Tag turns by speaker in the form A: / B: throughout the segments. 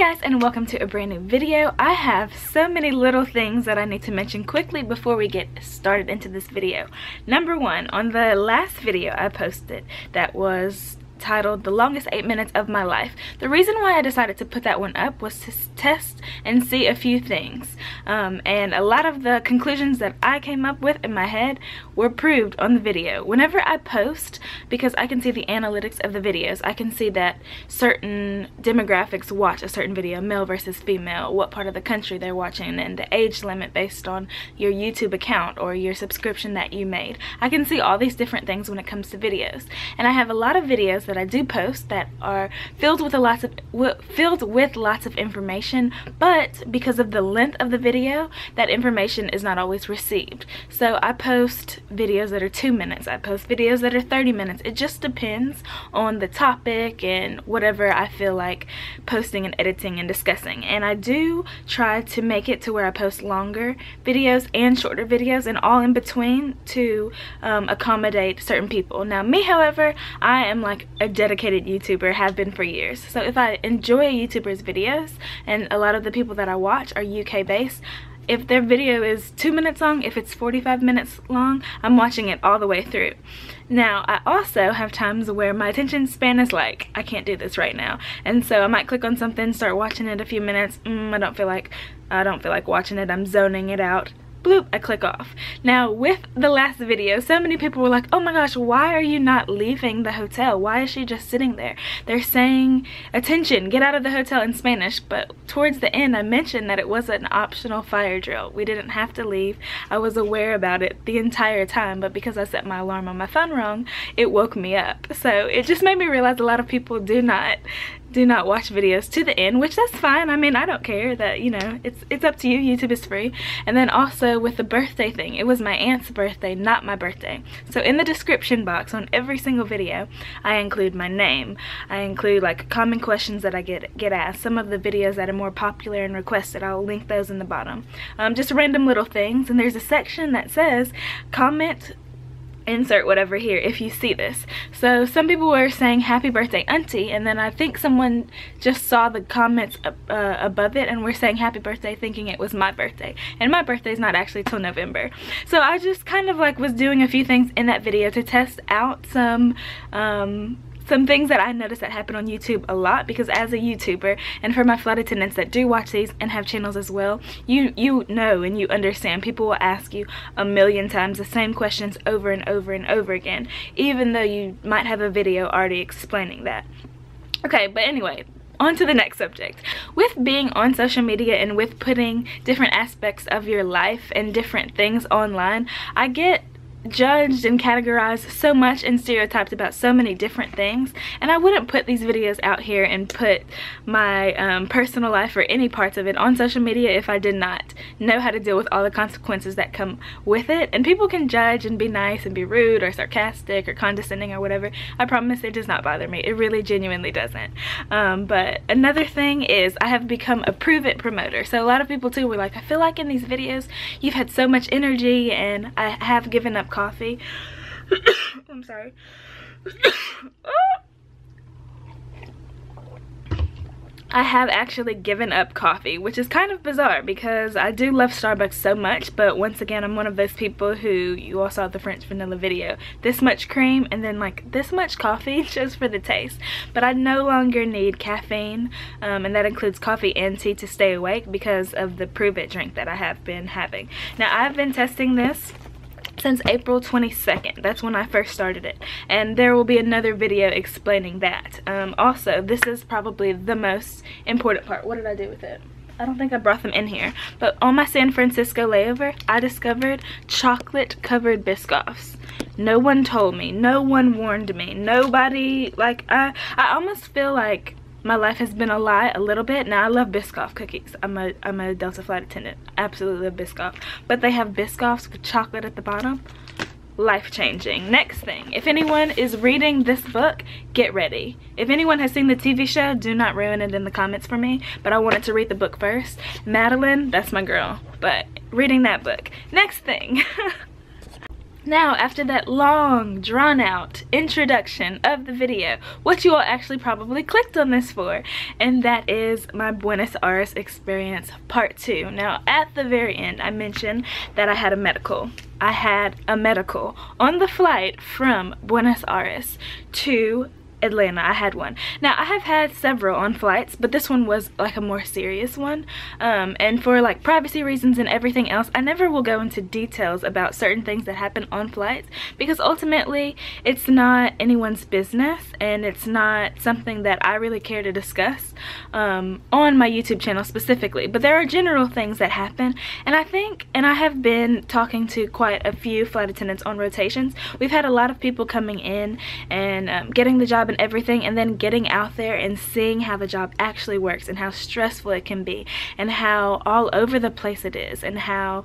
A: guys, and welcome to a brand new video. I have so many little things that I need to mention quickly before we get started into this video. Number one, on the last video I posted that was titled The Longest 8 Minutes of My Life. The reason why I decided to put that one up was to test and see a few things. And a lot of the conclusions that I came up with in my head were proved on the video. Whenever I post, because I can see the analytics of the videos, I can see that certain demographics watch a certain video, male versus female, what part of the country they're watching, and the age limit based on your YouTube account or your subscription that you made. I can see all these different things when it comes to videos. And I have a lot of videos that I do post that are filled with lots of information, but because of the length of the video, that information is not always received. So I post videos that are 2 minutes, I post videos that are 30 minutes. It just depends on the topic and whatever I feel like posting and editing and discussing. And I do try to make it to where I post longer videos and shorter videos and all in between to accommodate certain people. Now me, however, I am like a dedicated YouTuber, have been for years. So if I enjoy a YouTuber's videos, and a lot of the people that I watch are UK based, if their video is 2 minutes long, if it's 45 minutes long, I'm watching it all the way through. Now, I also have times where my attention span is like, I can't do this right now. And so I might click on something, start watching it a few minutes, I don't feel like watching it, I'm zoning it out. Bloop, I click off. Now with the last video, so many people were like, oh my gosh, why are you not leaving the hotel? Why is she just sitting there? They're saying, attention, get out of the hotel in Spanish. But towards the end I mentioned that it was an optional fire drill. We didn't have to leave. I was aware about it the entire time, but because I set my alarm on my phone wrong, it woke me up. So it just made me realize a lot of people do not watch videos to the end, which that's fine. I mean, I don't care. That, you know, it's up to you. YouTube is free. And then also with the birthday thing, it was my aunt's birthday, not my birthday. So in the description box on every single video, I include my name. I include like common questions that I get asked. Some of the videos that are more popular and requested, I'll link those in the bottom. Just random little things. And there's a section that says comment, insert whatever here if you see this. So some people were saying happy birthday auntie, and then I think someone just saw the comments above it and were saying happy birthday thinking it was my birthday, and my birthday's not actually till November. So I just kind of like was doing a few things in that video to test out some things that I noticed that happen on YouTube a lot, because as a YouTuber, and for my flight attendants that do watch these and have channels as well, you know and you understand, people will ask you a million times the same questions over and over and over again, even though you might have a video already explaining that. Okay, but anyway, on to the next subject. With being on social media and with putting different aspects of your life and different things online, I get judged and categorized so much and stereotyped about so many different things, and I wouldn't put these videos out here and put my personal life or any parts of it on social media if I did not know how to deal with all the consequences that come with it. And people can judge and be nice and be rude or sarcastic or condescending or whatever. I promise it does not bother me. It really genuinely doesn't. But another thing is I have become a prove it promoter. So a lot of people too were like, I feel like in these videos you've had so much energy, and I have given up coffee. I'm sorry. I have actually given up coffee, which is kind of bizarre because I do love Starbucks so much, but once again, I'm one of those people who, you all saw the French vanilla video, this much cream and then like this much coffee just for the taste. But I no longer need caffeine, and that includes coffee and tea to stay awake because of the Prove It drink that I have been having. Now I've been testing this since April 22nd. That's when I first started it, and there will be another video explaining that. Also, this is probably the most important part. What did I do with it? I don't think I brought them in here, but on my San Francisco layover, I discovered chocolate covered Biscoffs. No one told me, no one warned me, nobody, like, I almost feel like my life has been a lie a little bit. Now I love Biscoff cookies. I'm a Delta flight attendant. Absolutely love Biscoff. But they have Biscoffs with chocolate at the bottom. Life-changing. Next thing, if anyone is reading this book, get ready. If anyone has seen the TV show, do not ruin it in the comments for me, but I wanted to read the book first. Madeline, that's my girl, but reading that book. Next thing. Now, after that long, drawn-out introduction of the video, what you all actually probably clicked on this for, and that is my Buenos Aires experience part 2. Now, at the very end, I mentioned that I had a medical. I had a medical on the flight from Buenos Aires to Atlanta. I had one. Now, I have had several on flights, but this one was like a more serious one, and for like privacy reasons and everything else, I never will go into details about certain things that happen on flights, because ultimately it's not anyone's business and it's not something that I really care to discuss on my YouTube channel specifically. But there are general things that happen, and I think, and I have been talking to quite a few flight attendants on rotations. We've had a lot of people coming in and getting the job and everything, and then getting out there and seeing how the job actually works and how stressful it can be and how all over the place it is, and how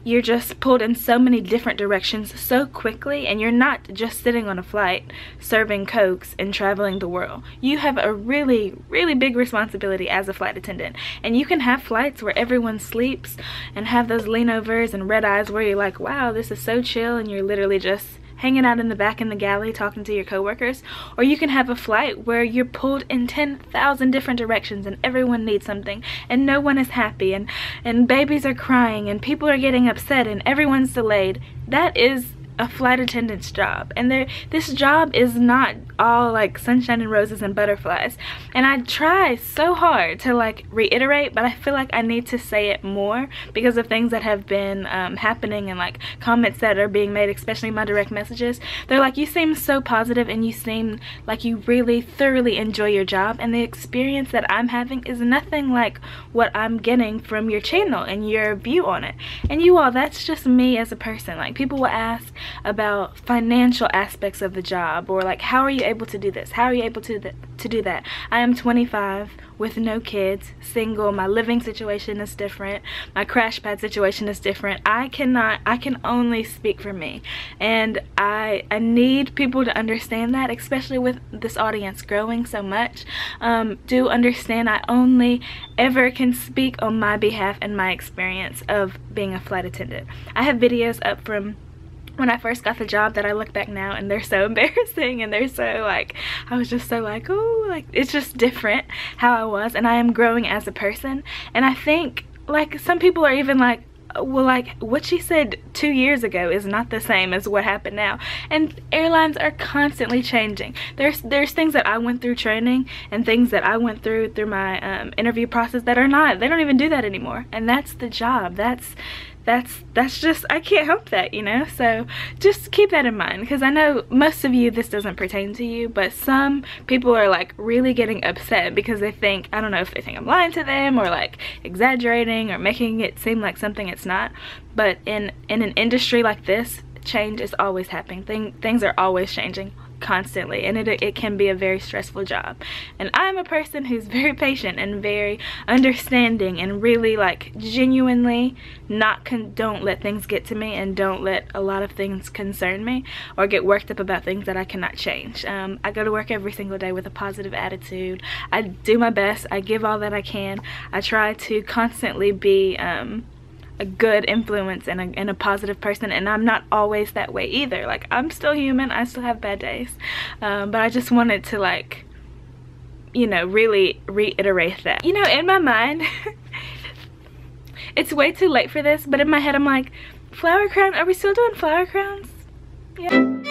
A: you're just pulled in so many different directions so quickly, and you're not just sitting on a flight serving cokes and traveling the world. You have a really big responsibility as a flight attendant, and you can have flights where everyone sleeps and have those leanovers and red eyes where you're like, wow, this is so chill, and you're literally just hanging out in the back in the galley talking to your coworkers. Or you can have a flight where you're pulled in 10,000 different directions and everyone needs something and no one is happy, and babies are crying and people are getting upset and everyone's delayed. That is a flight attendant's job, and this job is not all like sunshine and roses and butterflies. And I try so hard to like reiterate, but I feel like I need to say it more because of things that have been happening and like comments that are being made, especially my direct messages. They're like, you seem so positive and you seem like you really thoroughly enjoy your job, and the experience that I'm having is nothing like what I'm getting from your channel and your view on it. And you all, that's just me as a person. Like, people will ask about financial aspects of the job, or like, how are you able to do this, how are you able to do that. I am 25 with no kids, single. My living situation is different, my crash pad situation is different. I can only speak for me, and I need people to understand that, especially with this audience growing so much. Do understand I only ever can speak on my behalf and my experience of being a flight attendant. I have videos up from when I first got the job that I look back now and they're so embarrassing, and they're so like, I was just so like, oh, like, it's just different how I was, and I am growing as a person. And I think like some people are even like, well, like, what she said 2 years ago is not the same as what happened now. And airlines are constantly changing. There's things that I went through training and things that I went through my interview process that are not, they don't even do that anymore. And that's the job. That's just, I can't help that, you know. So just keep that in mind, because I know most of you this doesn't pertain to you, but some people are like really getting upset because they think, I don't know if they think I'm lying to them or like exaggerating or making it seem like something it's not. But in an industry like this, change is always happening. Things are always changing constantly, and it can be a very stressful job. And I'm a person who's very patient and very understanding, and really like genuinely don't let things get to me, and don't let a lot of things concern me or get worked up about things that I cannot change. I go to work every single day with a positive attitude. I do my best. I give all that I can. I try to constantly be a good influence and a positive person, and I'm not always that way either. Like, I'm still human, I still have bad days, but I just wanted to, like, you know, really reiterate that. You know, in my mind it's way too late for this, but in my head I'm like, flower crown, are we still doing flower crowns? Yeah.